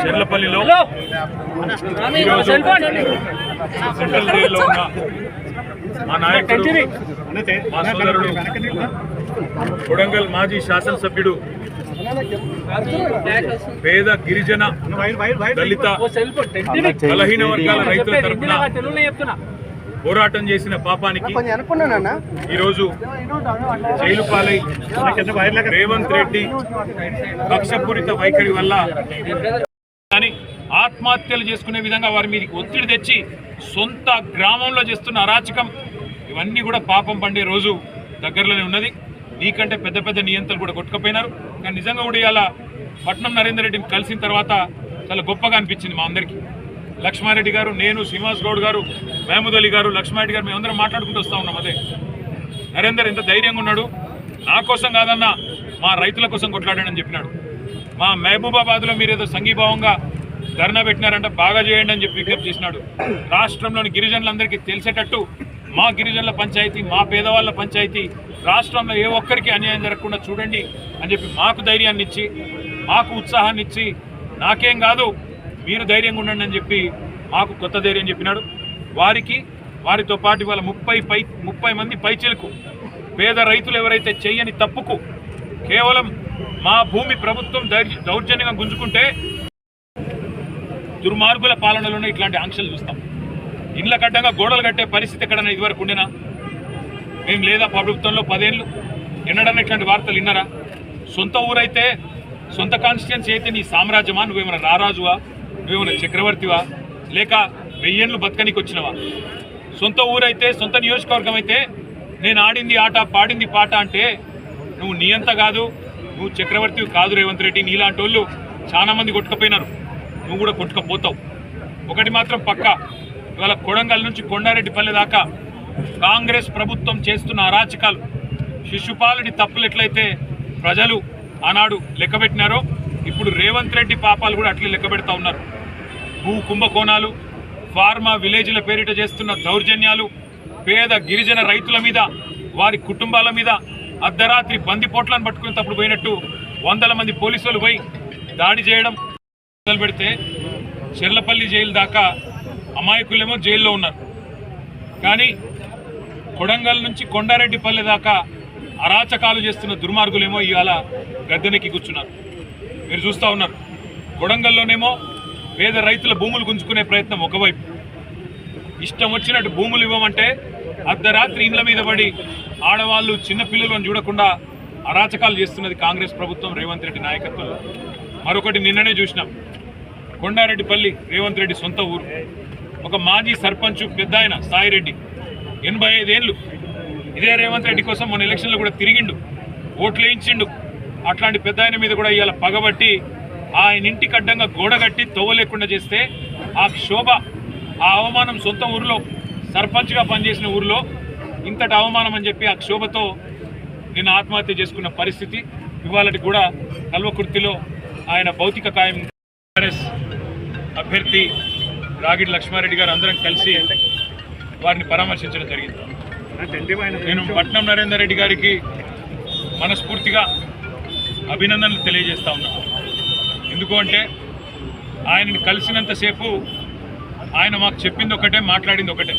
చెర్లపల్లిలో central జైల్లో ఉన్న మా నాయకుడు మా సోదరుడు కొడంగల్ మాజీ శాసనసభ్యుడు పేద గిరిజన దళిత బలహీన వర్గాల రైతుల తరఫున పోరాటం చేసిన పాపానికి ఈరోజు జైలు పాలై రేవంత్ రెడ్డి కక్షపూరిత వైఖరి వల్ల కానీ ఆత్మహత్యలు చేసుకునే విధంగా వారి మీదకి ఒత్తిడి తెచ్చి సొంత గ్రామంలో చేస్తున్న అరాచకం ఇవన్నీ కూడా పాపం పండే రోజు దగ్గరలోనే ఉన్నది. నీకంటే పెద్ద పెద్ద నియంత్రణలు కూడా కొట్టుకుపోయినారు. కానీ నిజంగా కూడా ఇవాళ పట్నం నరేందర్ రెడ్డిని కలిసిన తర్వాత చాలా గొప్పగా అనిపించింది మా అందరికీ. లక్ష్మారెడ్డి గారు, నేను, శ్రీనివాస్ గౌడ్ గారు, మహమూద్ అలీ గారు, లక్ష్మారెడ్డి గారు మేమందరం మాట్లాడుకుంటూ వస్తూ ఉన్నాం. అదే నరేందర్ ఎంత ధైర్యంగా ఉన్నాడు, నా కోసం కాదన్నా మా రైతుల కోసం కొట్లాడాడని చెప్పినాడు. మా మహబూబాబాద్లో మీరు ఏదో సంఘీభావంగా ధర్నా పెట్టినారంటే బాగా చేయండి అని చెప్పి విజ్ఞప్తి చేసినాడు. రాష్ట్రంలోని గిరిజనులందరికీ తెలిసేటట్టు మా గిరిజనుల పంచాయతీ, మా పేదవాళ్ళ పంచాయతీ రాష్ట్రంలో ఏ ఒక్కరికి అన్యాయం జరగకుండా చూడండి అని చెప్పి మాకు ధైర్యాన్ని ఇచ్చి, మాకు ఉత్సాహాన్ని ఇచ్చి, నాకేం కాదు మీరు ధైర్యంగా ఉండండి అని చెప్పి మాకు కొత్త ధైర్యం చెప్పినాడు. వారితో పాటు ఇవాళ 30 మంది పైచిలకు పేద రైతులు ఎవరైతే చేయని తప్పుకు కేవలం మా భూమి ప్రభుత్వం దౌర్జన్యంగా గుంజుకుంటే దుర్మార్గుల పాలనలోనే ఇట్లాంటి ఆంక్షలు చూస్తాం. ఇళ్ల కట్టంగా గోడలు కట్టే పరిస్థితి ఎక్కడన్నా ఇదివరకు ఉండేనా? మేము లేదా ప్రభుత్వంలో 10 ఏళ్ళు ఎన్నడన్నా ఇట్లాంటి వార్తలు విన్నారా? సొంత ఊరైతే, సొంత కాన్స్టిట్యున్సీ అయితే నీ సామ్రాజ్యమా? నువ్వేమైనా రారాజువా? నువ్వేమైనా చక్రవర్తివా? లేక 1000 ఏళ్ళు బతకనికి వచ్చినవా? సొంత ఊరైతే, సొంత నియోజకవర్గం అయితే నేను ఆడింది ఆట పాడింది పాట అంటే నువ్వు నీ అంత కాదు, నువ్వు చక్రవర్తివి కాదు రేవంత్ రెడ్డి. నీలాంటి వాళ్ళు చాలా మంది కొట్టుకపోయినారు, నువ్వు కూడా కొట్టుకపోతావు. ఒకటి మాత్రం పక్కా, ఇవాళ కొడంగల్ నుంచి కొండారెడ్డిపల్లి దాకా కాంగ్రెస్ ప్రభుత్వం చేస్తున్న అరాచకాలు, శిశుపాలుడి తప్పులు ఎట్లయితే ప్రజలు ఆనాడు లెక్కబెట్టినారో ఇప్పుడు రేవంత్ రెడ్డి పాపాలు కూడా అట్లే లెక్కబెడతా ఉన్నారు. భూ కుంభకోణాలు, ఫార్మా విలేజ్ల పేరిట చేస్తున్న దౌర్జన్యాలు, పేద గిరిజన రైతుల మీద, వారి కుటుంబాల మీద అర్ధరాత్రి బందిపోట్లను పట్టుకునేటప్పుడు పోయినట్టు 100 మంది పోలీసులు పోయి దాడి చేయడం మొదలు పెడితే చెర్లపల్లి జైలు దాకా అమాయకులేమో జైల్లో ఉన్నారు. కానీ కొడంగల్ నుంచి కొండారెడ్డిపల్లి దాకా అరాచకాలు చేస్తున్న దుర్మార్గులేమో ఇవాళ గద్దెనెక్కి కూర్చున్నారు. మీరు చూస్తూ ఉన్నారు. కొడంగల్లోనేమో పేద రైతుల భూములు గుంజుకునే ప్రయత్నం ఒకవైపు, ఇష్టం వచ్చినట్టు భూములు ఇవ్వమంటే అర్ధరాత్రి ఇండ్ల మీద పడి ఆడవాళ్ళు చిన్నపిల్లలను చూడకుండా అరాచకాలు చేస్తున్నది కాంగ్రెస్ ప్రభుత్వం రేవంత్ రెడ్డి నాయకత్వంలో. మరొకటి నిన్ననే చూసినాం. కొండారెడ్డిపల్లి రేవంత్ రెడ్డి సొంత ఊరు. ఒక మాజీ సర్పంచ్ పెద్ద ఆయన సాయిరెడ్డి 85 ఏళ్ళు ఇదే రేవంత్ రెడ్డి కోసం మొన్న ఎలక్షన్లో కూడా తిరిగిండు, ఓట్లు వేయించిండు. అట్లాంటి పెద్ద ఆయన మీద కూడా ఇవాళ పగబట్టి ఆయన ఇంటికి అడ్డంగా గోడ కట్టి తవ్వలేకుండా చేస్తే ఆ క్షోభ, ఆ అవమానం సొంత ఊరిలో సర్పంచ్గా పనిచేసిన ఊరిలో ఇంతటి అవమానం అని చెప్పి ఆ క్షోభతో నిన్న ఆత్మహత్య చేసుకున్న పరిస్థితి. ఇవాళకి కూడా కల్వకుర్తిలో ఆయన భౌతిక కాయం టీఆర్ఎస్ అభ్యర్థి రాగిడి లక్ష్మారెడ్డి గారు అందరం కలిసి వారిని పరామర్శించడం జరిగింది. నేను పట్నం నరేందర్ రెడ్డి గారికి మనస్ఫూర్తిగా అభినందనలు తెలియజేస్తా ఉన్నాను. ఎందుకు అంటే ఆయనని కలిసినంతసేపు ఆయన మాకు చెప్పింది ఒకటే, మాట్లాడింది ఒకటే.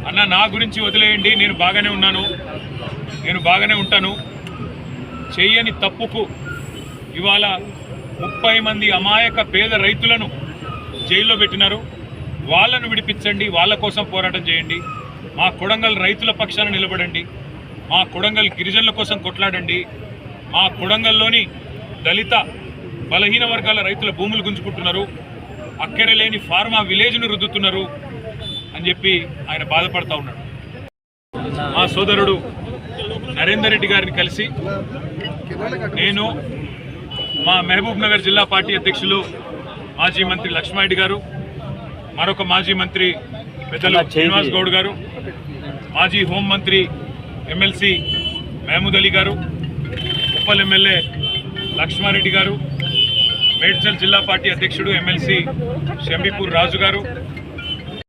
అన్న, నా గురించి వదిలేయండి, నేను బాగానే ఉన్నాను, నేను బాగానే ఉంటాను. చెయ్యని తప్పుకు ఇవాళ 30 మంది అమాయక పేద రైతులను జైల్లో పెట్టినారు. వాళ్ళను విడిపించండి, వాళ్ళ కోసం పోరాటం చేయండి. మా కొడంగల్ రైతుల పక్షాన నిలబడండి, మా కొడంగల్ గిరిజనుల కోసం కొట్లాడండి, మా కొడంగల్లోని దళిత బలహీన వర్గాల రైతుల భూములు గుంజుకుంటున్నారు, అక్కర లేని ఫార్మా విలేజ్ను రుద్దుతున్నారు అని చెప్పి ఆయన బాధపడతా ఉన్నాడు. మా సోదరుడు నరేందర్ రెడ్డి గారిని కలిసి నేను, మా మహబూబ్ నగర్ జిల్లా పార్టీ అధ్యక్షులు మాజీ మంత్రి లక్ష్మారెడ్డి గారు, మరొక మాజీ మంత్రి పెద్దలు శ్రీనివాస్ గౌడ్ గారు, మాజీ హోంమంత్రి ఎమ్మెల్సీ మహమూద్ అలీ గారు, ఉప్పల్ ఎమ్మెల్యే లక్ష్మారెడ్డి గారు, మేడ్చల్ జిల్లా పార్టీ అధ్యక్షుడు ఎమ్మెల్సీ షంబీపూర్ రాజు గారు,